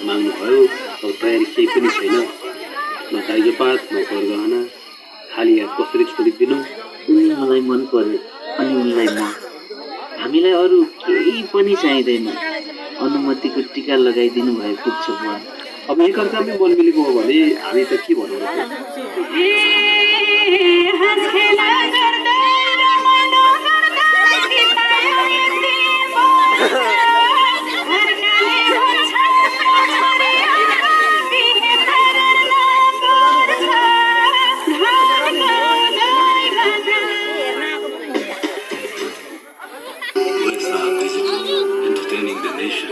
माग्नुभयो। अब तयारी केही पनि छैन, न दाइजोपात न सरगहना, खाली यहाँ कसरी छोडिदिनु। उनी मलाई मन पर्यो अनि उनलाई म। हामीलाई अरू केही पनि चाहिँदैन। अनुमतिको टिका लगाइदिनु भए पुग्छ बुवा। अब एकअर्कामै मन मिलेको हो भने हामी त के भनौँ र? Entertaining the nation.